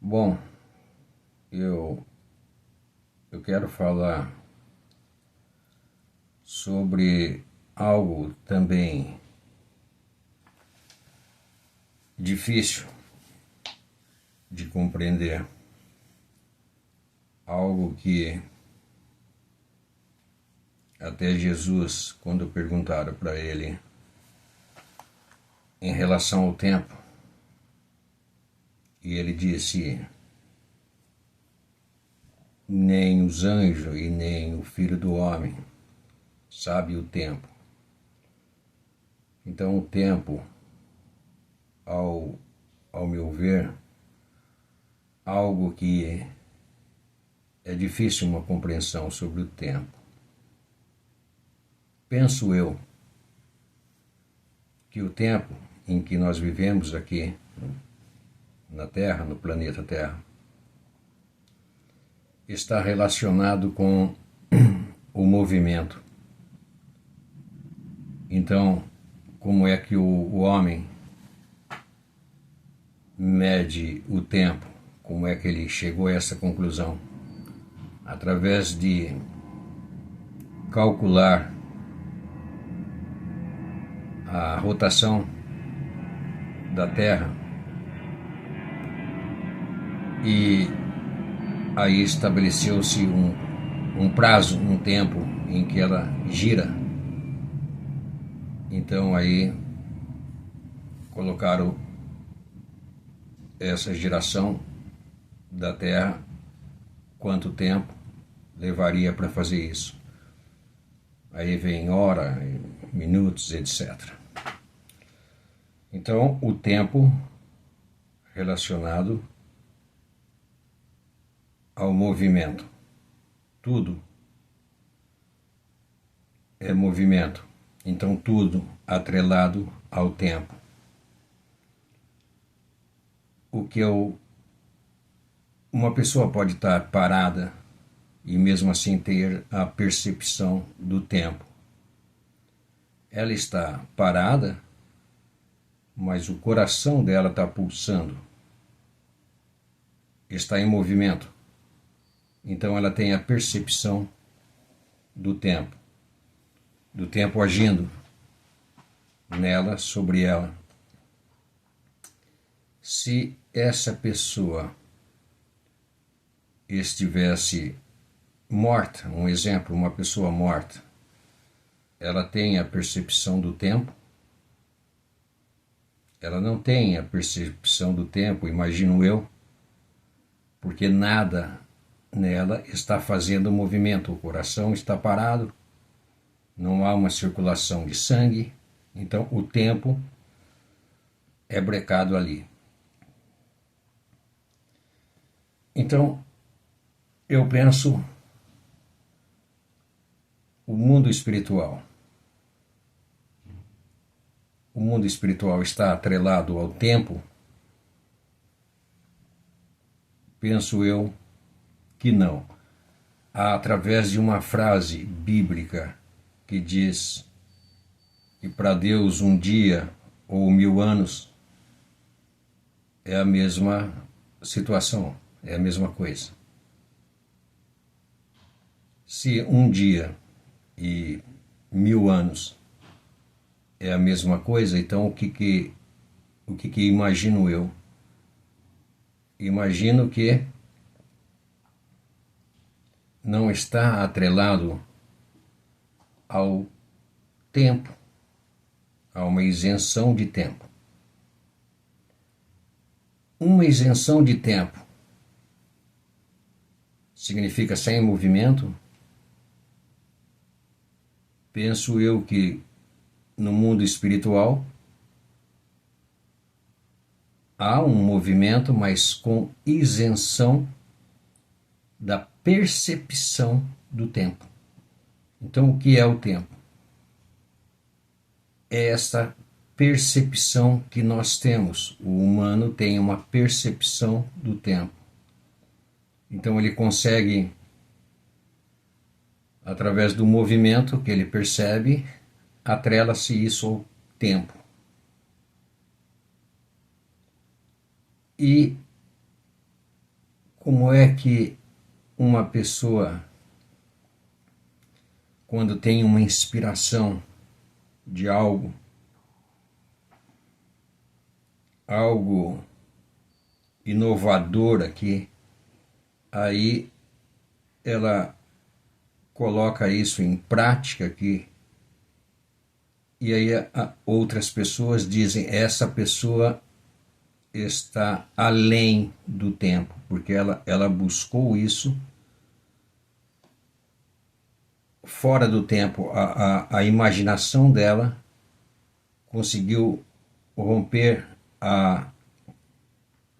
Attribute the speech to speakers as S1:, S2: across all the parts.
S1: Bom, eu quero falar sobre algo também difícil de compreender, algo que até Jesus, quando perguntaram para ele em relação ao tempo, e ele disse: nem os anjos e nem o Filho do Homem sabe o tempo. Então o tempo, ao meu ver, algo que é difícil uma compreensão sobre o tempo. Penso eu que o tempo em que nós vivemos aqui na Terra, no planeta Terra, está relacionado com o movimento. Então, como é que o homem mede o tempo? Como é que ele chegou a essa conclusão? Através de calcular a rotação da Terra, e aí estabeleceu-se um prazo, um tempo em que ela gira. Então aí colocaram essa giração da Terra, quanto tempo levaria para fazer isso. Aí vem hora, minutos, etc. Então o tempo relacionado ao movimento. Tudo é movimento. Então tudo atrelado ao tempo. Uma pessoa pode estar parada e mesmo assim ter a percepção do tempo. Ela está parada, mas o coração dela está pulsando. Está em movimento. Então ela tem a percepção do tempo agindo nela, sobre ela. Se essa pessoa estivesse morta, um exemplo, uma pessoa morta, ela tem a percepção do tempo? Ela não tem a percepção do tempo, imagino eu, porque nada nela está fazendo movimento. O coração está parado, não há uma circulação de sangue, então o tempo é brecado ali. Então, eu penso o mundo espiritual. O mundo espiritual está atrelado ao tempo? Penso eu que não. Através de uma frase bíblica que diz que para Deus um dia ou 1000 anos é a mesma situação, é a mesma coisa. Se um dia e 1000 anos é a mesma coisa, então o que imagino eu? Imagino que não está atrelado ao tempo, a uma isenção de tempo. Uma isenção de tempo significa sem movimento? Penso eu que no mundo espiritual há um movimento, mas com isenção da percepção do tempo. Então, o que é o tempo? É essa percepção que nós temos. O humano tem uma percepção do tempo. Então, ele consegue, através do movimento que ele percebe, atrela-se isso ao tempo. E como é que uma pessoa, quando tem uma inspiração de algo inovador aqui, aí ela coloca isso em prática aqui, e aí outras pessoas dizem: essa pessoa está além do tempo, porque ela buscou isso fora do tempo. A imaginação dela conseguiu romper a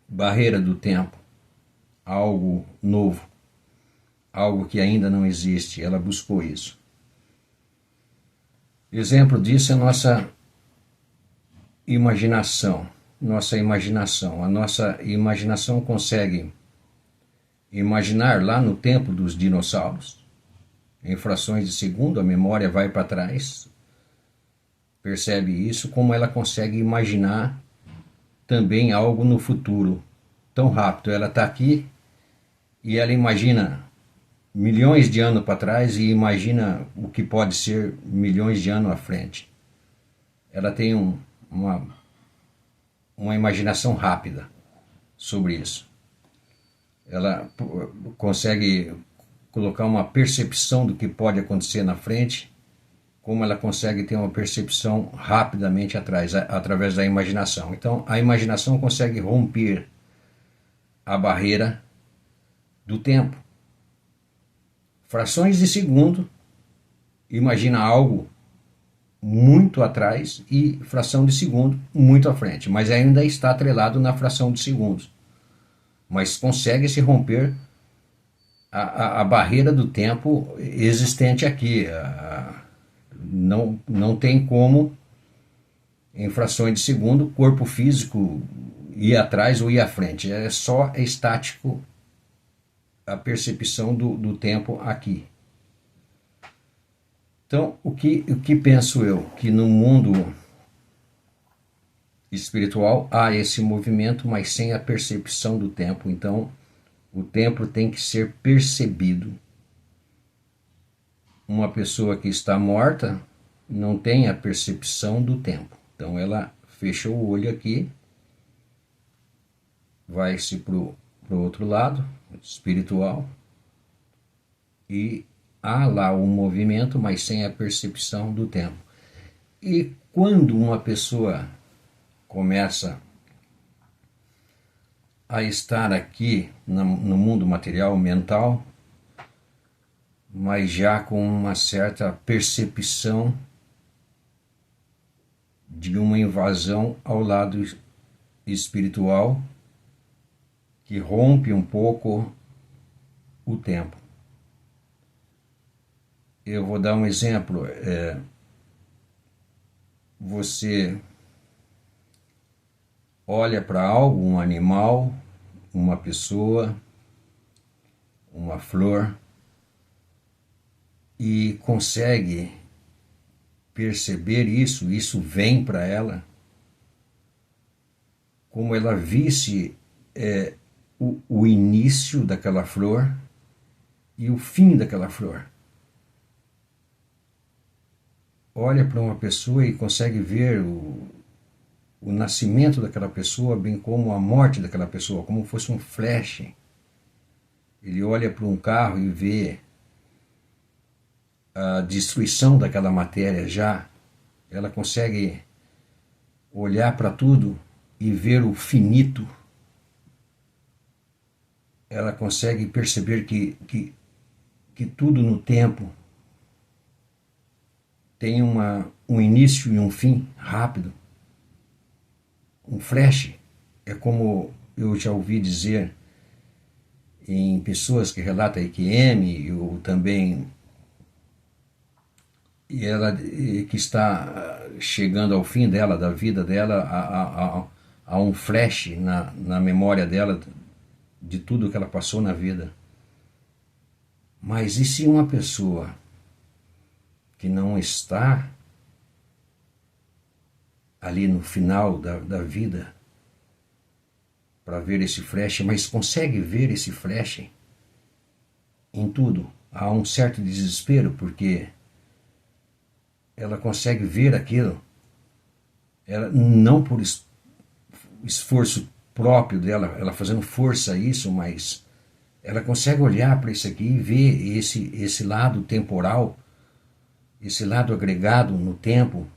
S1: barreira do tempo, algo novo, algo que ainda não existe. Ela buscou isso. Exemplo disso é nossa imaginação. A nossa imaginação consegue imaginar lá no tempo dos dinossauros. Em frações de segundo, a memória vai para trás. Percebe isso? Como ela consegue imaginar também algo no futuro tão rápido. Ela está aqui e ela imagina milhões de anos para trás e imagina o que pode ser milhões de anos à frente. Ela tem uma imaginação rápida sobre isso. Ela consegue colocar uma percepção do que pode acontecer na frente, como ela consegue ter uma percepção rapidamente através da imaginação. Então, a imaginação consegue romper a barreira do tempo. Frações de segundo, imagina algo muito atrás e fração de segundo muito à frente, mas ainda está atrelado na fração de segundos. Mas consegue se romper a barreira do tempo existente aqui. Não tem como, em frações de segundo, o corpo físico ir atrás ou ir à frente. É só estático a percepção do tempo aqui. Então, o que penso eu? Que no mundo espiritual há esse movimento, mas sem a percepção do tempo. Então, o tempo tem que ser percebido. Uma pessoa que está morta não tem a percepção do tempo. Então, ela fecha o olho aqui, vai-se para o outro lado, espiritual, e há lá o movimento, mas sem a percepção do tempo. E quando uma pessoa começa a estar aqui no mundo material, mental, mas já com uma certa percepção de uma invasão ao lado espiritual, que rompe um pouco o tempo. Eu vou dar um exemplo. Você olha para algo, um animal, uma pessoa, uma flor, e consegue perceber isso vem para ela, como ela visse o início daquela flor e o fim daquela flor. Olha para uma pessoa e consegue ver o nascimento daquela pessoa, bem como a morte daquela pessoa, como fosse um flash. Ele olha para um carro e vê a destruição daquela matéria já. Ela consegue olhar para tudo e ver o finito. Ela consegue perceber que tudo no tempo tem um início e um fim rápido. Um flash. É como eu já ouvi dizer em pessoas que relatam EQM, ou também e ela que está chegando ao fim dela, da vida dela, a um flash na memória dela de tudo que ela passou na vida. Mas e se uma pessoa que não está ali no final da vida para ver esse flash, mas consegue ver esse flash em tudo. Há um certo desespero, porque ela consegue ver aquilo, ela, não por esforço próprio dela, ela fazendo força a isso, mas ela consegue olhar para isso aqui e ver esse lado temporal, esse lado agregado no tempo.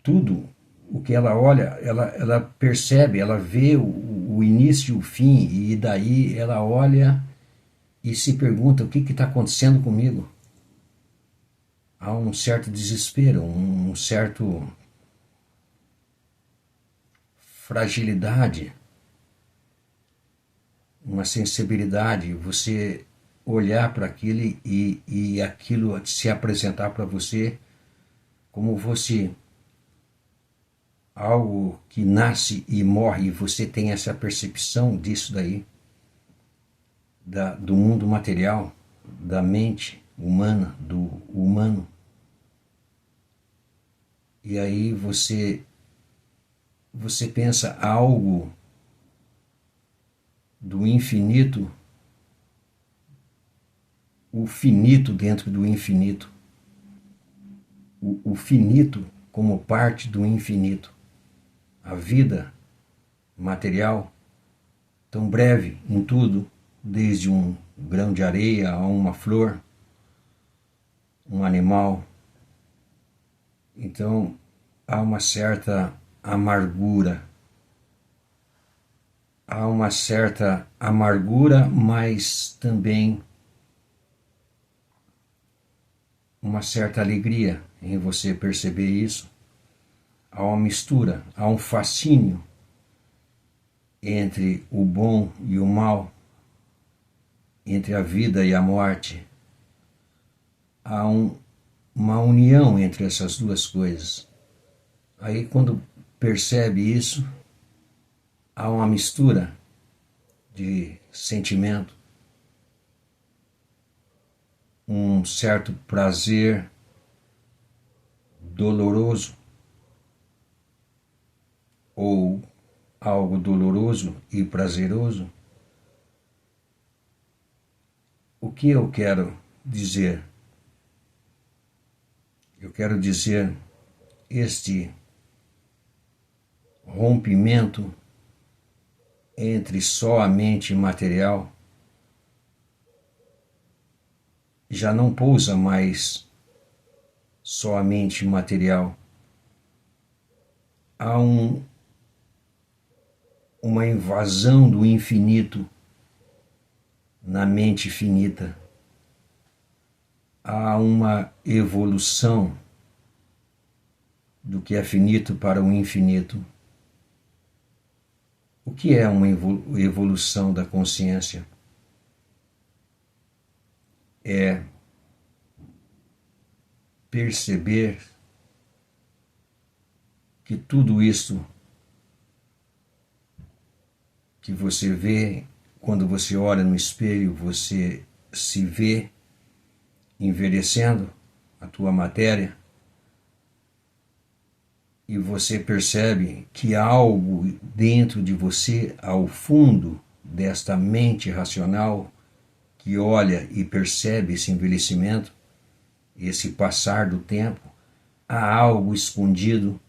S1: Tudo o que ela olha, ela percebe, ela vê o início e o fim, e daí ela olha e se pergunta: o que está acontecendo comigo? Há um certo desespero, um certo fragilidade, uma sensibilidade, você olhar para aquilo e aquilo se apresentar para você como fosse algo que nasce e morre, e você tem essa percepção disso daí, do mundo material, da mente humana, do humano. E aí você pensa algo do infinito, o finito dentro do infinito, o finito como parte do infinito. A vida material, tão breve em tudo, desde um grão de areia a uma flor, um animal. Então há uma certa amargura. Há uma certa amargura, mas também uma certa alegria em você perceber isso. Há uma mistura, há um fascínio entre o bom e o mal, entre a vida e a morte. Há uma união entre essas duas coisas. Aí, quando percebe isso, há uma mistura de sentimento, um certo prazer doloroso, ou algo doloroso e prazeroso. O que eu quero dizer? Eu quero dizer este rompimento entre só a mente material já não pousa mais só a mente material. Há uma invasão do infinito na mente finita. Há uma evolução do que é finito para o infinito. O que é uma evolução da consciência? É perceber que tudo isso que você vê, quando você olha no espelho, você se vê envelhecendo a tua matéria, e você percebe que há algo dentro de você, ao fundo desta mente racional, que olha e percebe esse envelhecimento, esse passar do tempo. Há algo escondido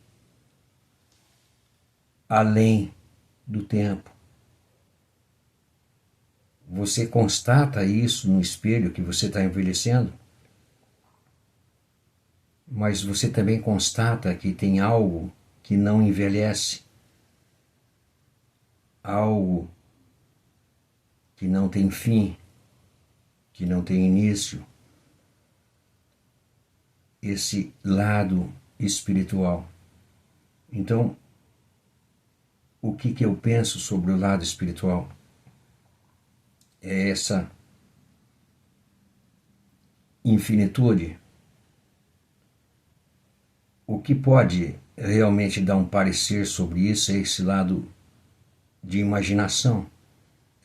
S1: além do tempo. Você constata isso no espelho, que você está envelhecendo, mas você também constata que tem algo que não envelhece, algo que não tem fim, que não tem início, esse lado espiritual. Então, o que eu penso sobre o lado espiritual? É essa infinitude. O que pode realmente dar um parecer sobre isso é esse lado de imaginação.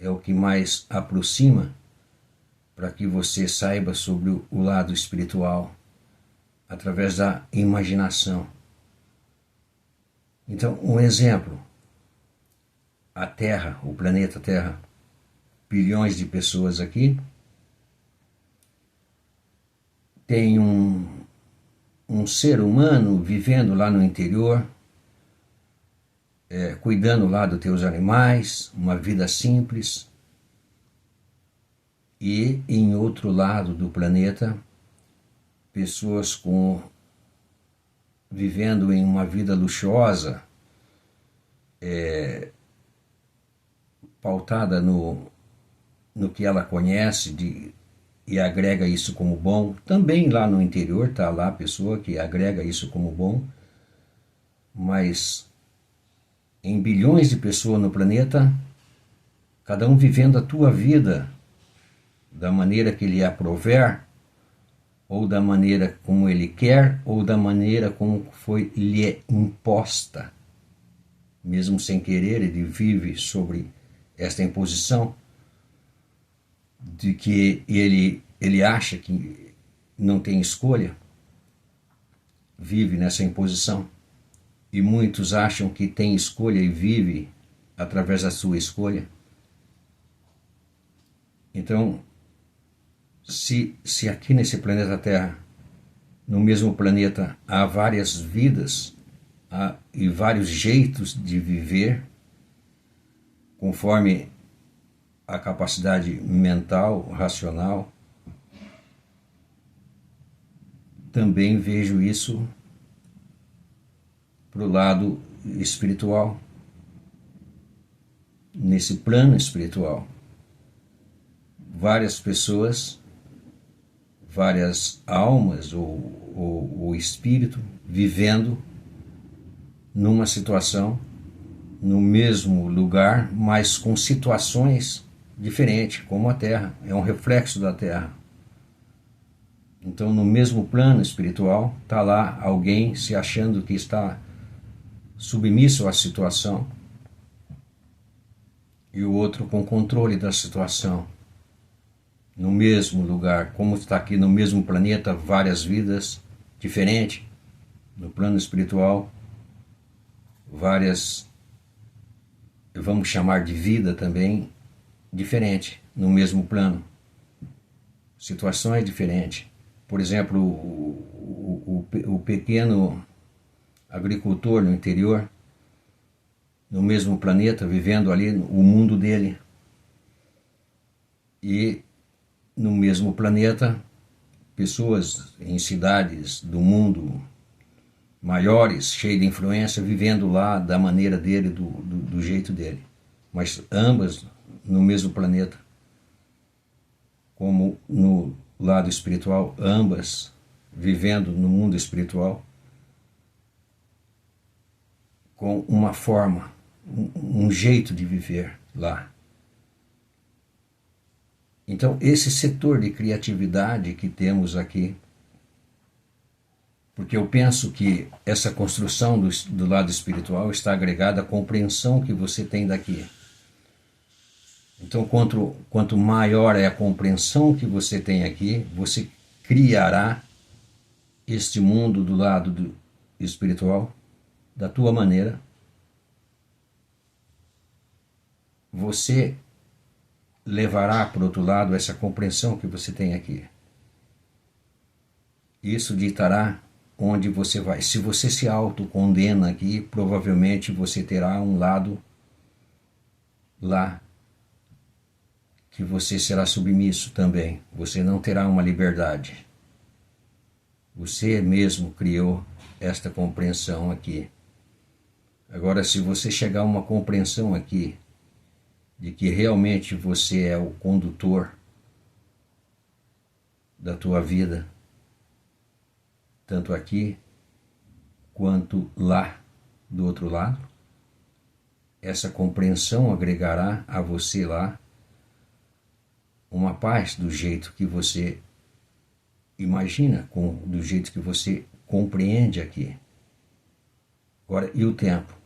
S1: É o que mais aproxima para que você saiba sobre o lado espiritual, através da imaginação. Então, um exemplo, a Terra, o planeta Terra, bilhões de pessoas aqui, tem um ser humano vivendo lá no interior, cuidando lá dos teus animais, uma vida simples, e em outro lado do planeta, pessoas vivendo em uma vida luxuosa, pautada no que ela conhece e agrega isso como bom. Também lá no interior está lá a pessoa que agrega isso como bom, mas em bilhões de pessoas no planeta, cada um vivendo a tua vida da maneira que lhe aprouver, ou da maneira como ele quer, ou da maneira como foi lhe imposta. Mesmo sem querer, ele vive sobre esta imposição de que ele acha que não tem escolha, vive nessa imposição. E muitos acham que tem escolha e vive através da sua escolha. Então, se aqui nesse planeta Terra, no mesmo planeta, há várias vidas e vários jeitos de viver, conforme a capacidade mental, racional, também vejo isso para o lado espiritual, nesse plano espiritual. Várias pessoas, várias almas ou espírito vivendo numa situação, no mesmo lugar, mas com situações diferentes, como a Terra, é um reflexo da Terra. Então, no mesmo plano espiritual, está lá alguém se achando que está submisso à situação e o outro com controle da situação. No mesmo lugar, como está aqui no mesmo planeta, várias vidas diferentes, no plano espiritual, várias, vamos chamar de vida também, diferente, no mesmo plano. Situações diferentes. Por exemplo, o pequeno agricultor no interior, no mesmo planeta, vivendo ali o mundo dele. E no mesmo planeta, pessoas em cidades do mundo maiores, cheias de influência, vivendo lá da maneira dele, do jeito dele. Mas ambas no mesmo planeta. Como no lado espiritual, ambas vivendo no mundo espiritual com uma forma, um jeito de viver lá. Então, esse setor de criatividade que temos aqui, porque eu penso que essa construção do lado espiritual está agregada à compreensão que você tem daqui. Então, quanto maior é a compreensão que você tem aqui, você criará este mundo do lado espiritual da tua maneira. Você levará para o outro lado essa compreensão que você tem aqui. Isso ditará onde você vai. Se você se autocondena aqui, provavelmente você terá um lado lá que você será submisso também. Você não terá uma liberdade. Você mesmo criou esta compreensão aqui. Agora, se você chegar a uma compreensão aqui de que realmente você é o condutor da tua vida, tanto aqui quanto lá do outro lado, essa compreensão agregará a você lá uma paz do jeito que você imagina, do jeito que você compreende aqui. Agora, e o tempo?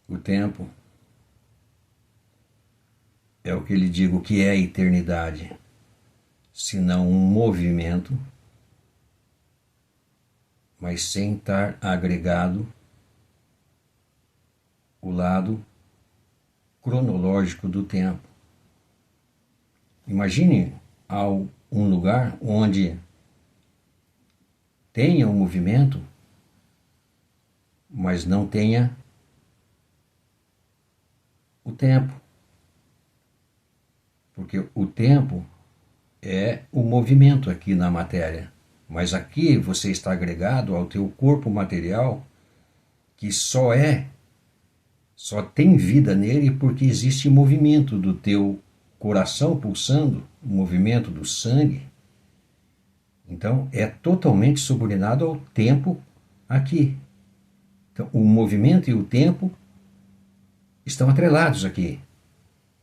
S1: O tempo é o que lhe digo que é a eternidade, senão um movimento, mas sem estar agregado o lado cronológico do tempo. Imagine um lugar onde tenha um movimento, mas não tenha o tempo. Porque o tempo é o movimento aqui na matéria. Mas aqui você está agregado ao teu corpo material, que só tem vida nele porque existe movimento do teu coração pulsando, o movimento do sangue. Então é totalmente subordinado ao tempo aqui. Então o movimento e o tempo estão atrelados aqui,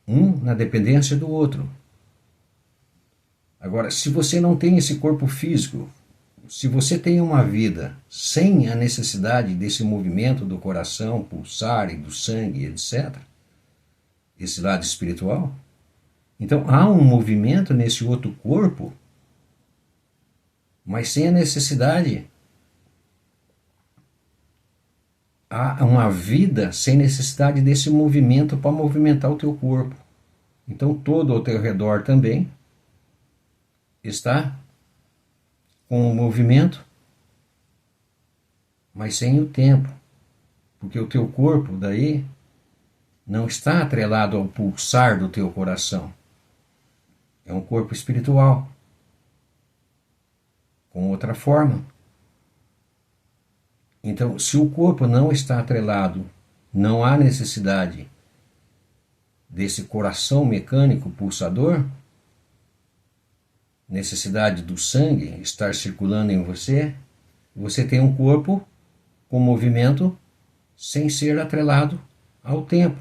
S1: um na dependência do outro. Agora, se você não tem esse corpo físico, se você tem uma vida sem a necessidade desse movimento do coração, pulsar e do sangue, etc., esse lado espiritual, então há um movimento nesse outro corpo, mas sem a necessidade. Há uma vida sem necessidade desse movimento para movimentar o teu corpo. Então todo ao teu redor também está com o movimento, mas sem o tempo, porque o teu corpo daí não está atrelado ao pulsar do teu coração. É um corpo espiritual, com outra forma. Então, se o corpo não está atrelado, não há necessidade desse coração mecânico pulsador, necessidade do sangue estar circulando em você, você tem um corpo com movimento sem ser atrelado ao tempo.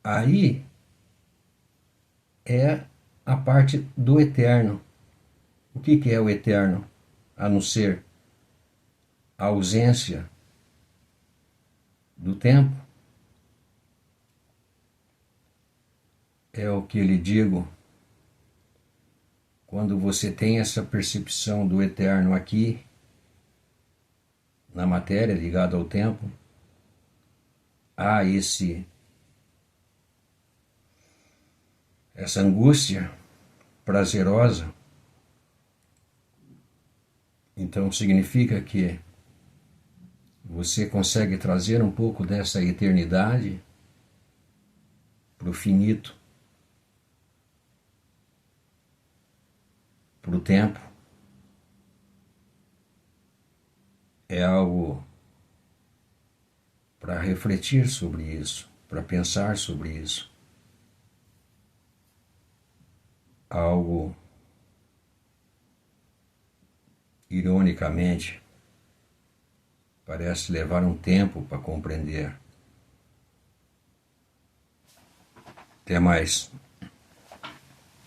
S1: Aí é a parte do eterno. O que é o eterno? A não ser a ausência do tempo? É o que lhe digo. Quando você tem essa percepção do eterno aqui, na matéria, ligado ao tempo, há essa angústia prazerosa. Então significa que você consegue trazer um pouco dessa eternidade para o finito, para o tempo. É algo para refletir sobre isso, para pensar sobre isso. Algo, ironicamente, parece levar um tempo para compreender. Até mais.